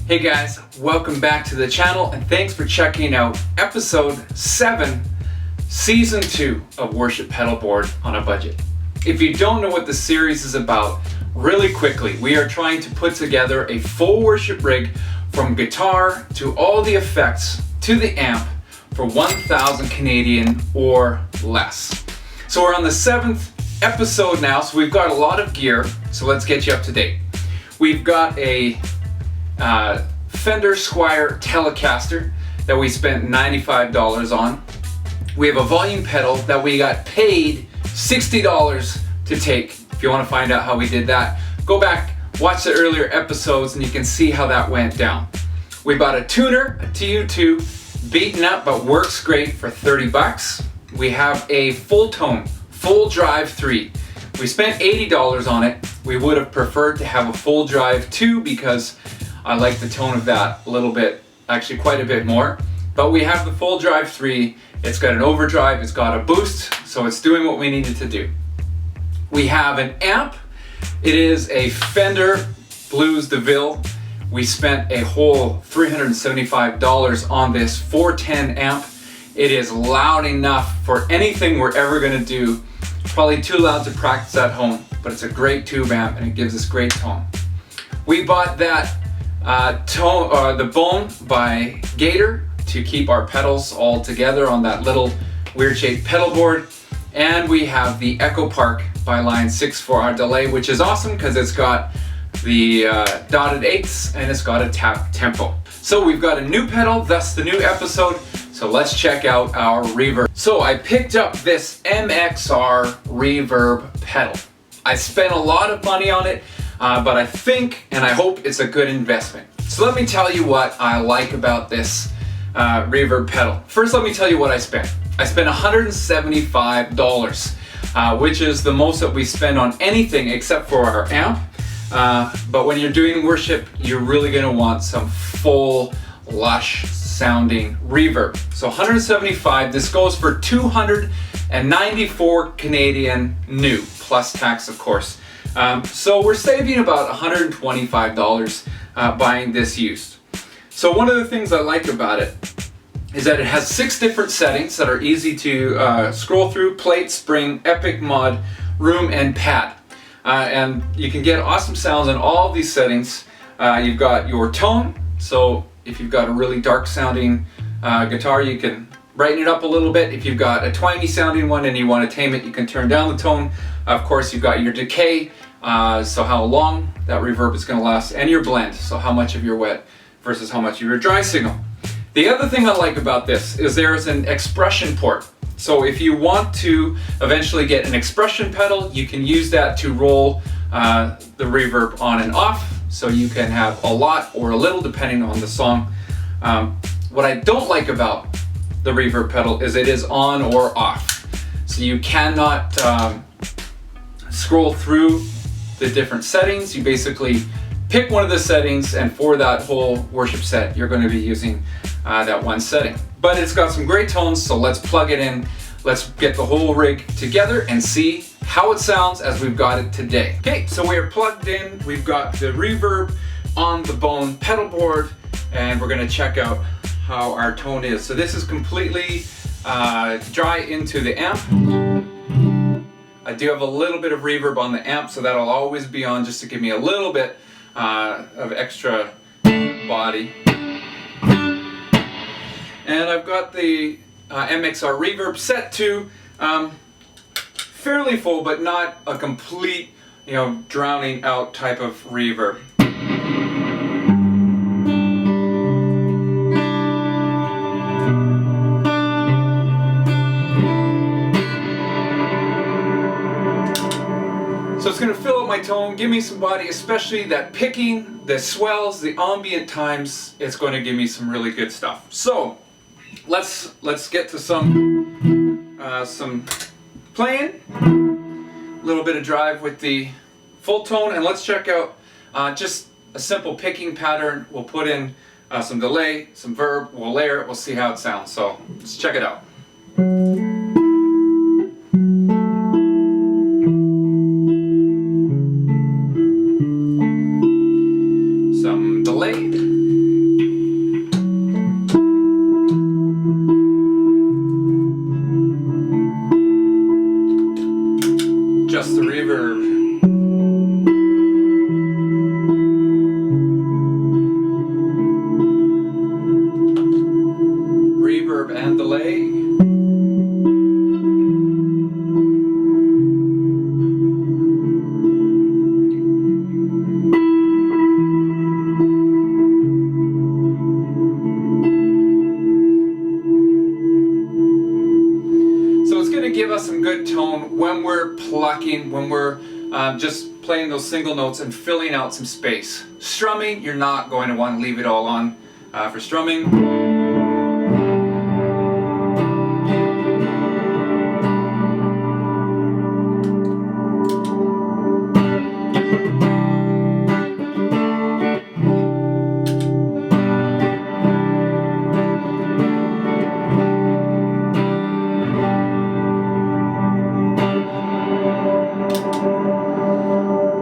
Hey guys, welcome back to the channel and thanks for checking out episode 7, season 2 of Worship Pedalboard on a Budget. If you don't know what the series is about, really quickly, we are trying to put together a full worship rig from guitar to all the effects to the amp for 1,000 Canadian or less. So we're on the 7th episode now, so we've got a lot of gear, so let's get you up to date. We've got a Fender Squier Telecaster that we spent $95 on. We have a volume pedal that we got paid $60 to take. If you want to find out how we did that, go back, watch the earlier episodes and you can see how that went down. We bought a tuner, a TU2, beaten up but works great for 30 bucks. We have a full tone, full drive 3. We spent $80 on it. We would have preferred to have a full drive 2 because I like the tone of that a little bit, actually quite a bit more. But we have the full drive 3. It's got an overdrive, it's got a boost, so it's doing what we needed to do. We have an amp. It is a Fender Blues DeVille. We spent a whole $375 on this 410 amp. It is loud enough for anything we're ever gonna do. Probably too loud to practice at home, but it's a great tube amp and it gives us great tone. We bought that the Bone by Gator to keep our pedals all together on that little weird shaped pedal board. And we have the Echo Park by Line 6 for our delay, which is awesome because it's got the dotted 8s and it's got a tap tempo. So we've got a new pedal, thus the new episode. So let's check out our reverb. So I picked up this MXR reverb pedal. I spent a lot of money on it, but I think and I hope it's a good investment. So let me tell you what I like about this reverb pedal. First, let me tell you what I spent. I spent $175, which is the most that we spend on anything except for our amp. But when you're doing worship, you're really gonna want some full, lush sounding reverb. So 175, this goes for 294 Canadian new, plus tax of course. So we're saving about $125 buying this used. So one of the things I like about it is that it has 6 different settings that are easy to scroll through: plate, spring, epic, mod, room, and pad. And you can get awesome sounds in all of these settings. You've got your tone, so if you've got a really dark sounding guitar, you can brighten it up a little bit. If you've got a twangy sounding one and you want to tame it, you can turn down the tone. Of course, you've got your decay, so how long that reverb is going to last, and your blend, so how much of your wet versus how much of your dry signal. The other thing I like about this is there's an expression port. So if you want to eventually get an expression pedal, you can use that to roll the reverb on and off. So you can have a lot or a little depending on the song. What I don't like about the reverb pedal is it is on or off. So you cannot scroll through the different settings. You basically pick one of the settings, and for that whole worship set, you're going to be using that one setting. But it's got some great tones, so let's plug it in. Let's get the whole rig together and see how it sounds as we've got it today. Okay, so we are plugged in. We've got the reverb on the Bone pedal board, and we're going to check out how our tone is. So this is completely dry into the amp. I do have a little bit of reverb on the amp, so that'll always be on just to give me a little bit of extra body. And I've got the MXR reverb set to fairly full, but not a complete, drowning out type of reverb. So it's going to fill up my tone, give me some body, especially that picking, the swells, the ambient times. It's going to give me some really good stuff. So let's get to some playing, a little bit of drive with the full tone, and let's check out just a simple picking pattern. We'll put in some delay, some verb, we'll layer it, we'll see how it sounds. So let's check it out. Some delay. Just the reverb. Reverb and delay. So it's going to give us some good tone when we're plucking, when we're just playing those single notes and filling out some space. Strumming, you're not going to want to leave it all on for strumming.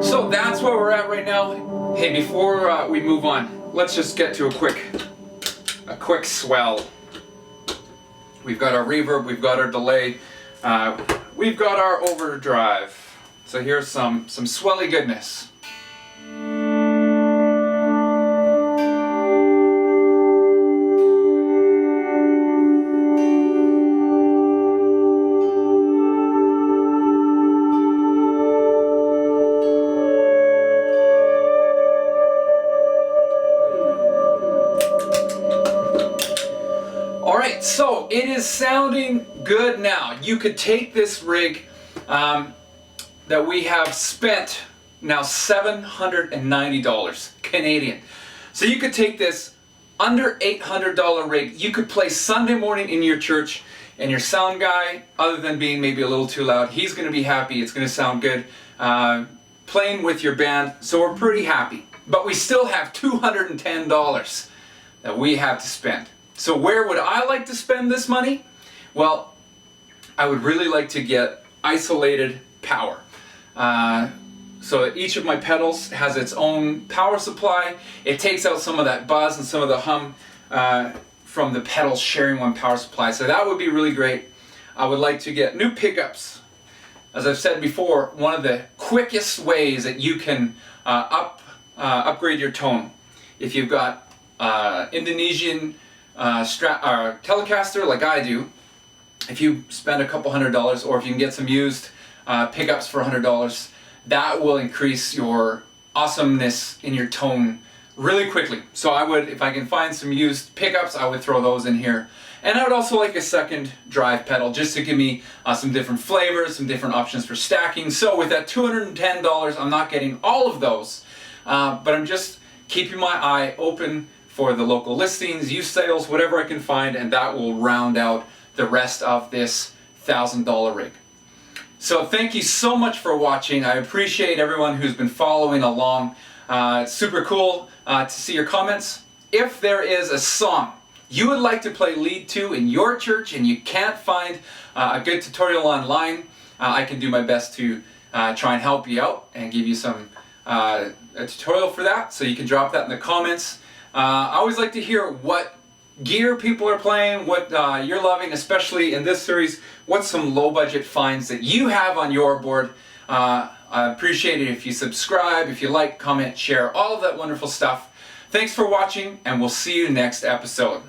So that's where we're at right now. Hey, before we move on, let's just get to a quick swell. We've got our reverb, we've got our delay, we've got our overdrive. So here's some swelly goodness. Alright, so it is sounding good now. You could take this rig that we have spent now $790 Canadian. So you could take this under $800 rig. You could play Sunday morning in your church, and your sound guy, other than being maybe a little too loud, he's going to be happy. It's going to sound good. Playing with your band, so we're pretty happy. But we still have $210 that we have to spend. So where would I like to spend this money? Well, I would really like to get isolated power. So each of my pedals has its own power supply. It takes out some of that buzz and some of the hum from the pedals sharing one power supply. So that would be really great. I would like to get new pickups. As I've said before, one of the quickest ways that you can upgrade your tone, if you've got Indonesian Telecaster like I do, if you spend a couple $100, or if you can get some used pickups for $100, that will increase your awesomeness in your tone really quickly. So I would, if I can find some used pickups, I would throw those in here. And I would also like a second drive pedal just to give me some different flavors, some different options for stacking. So with that $210, I'm not getting all of those, but I'm just keeping my eye open for the local listings, used sales, whatever I can find, and that will round out the rest of this $1,000 rig. So thank you so much for watching. I appreciate everyone who's been following along. It's super cool to see your comments. If there is a song you would like to play lead to in your church and you can't find a good tutorial online, I can do my best to try and help you out and give you some a tutorial for that. So you can drop that in the comments. I always like to hear what gear people are playing, what you're loving, especially in this series. What's some low budget finds that you have on your board? I appreciate it if you subscribe, if you like, comment, share, all of that wonderful stuff. Thanks for watching, and we'll see you next episode.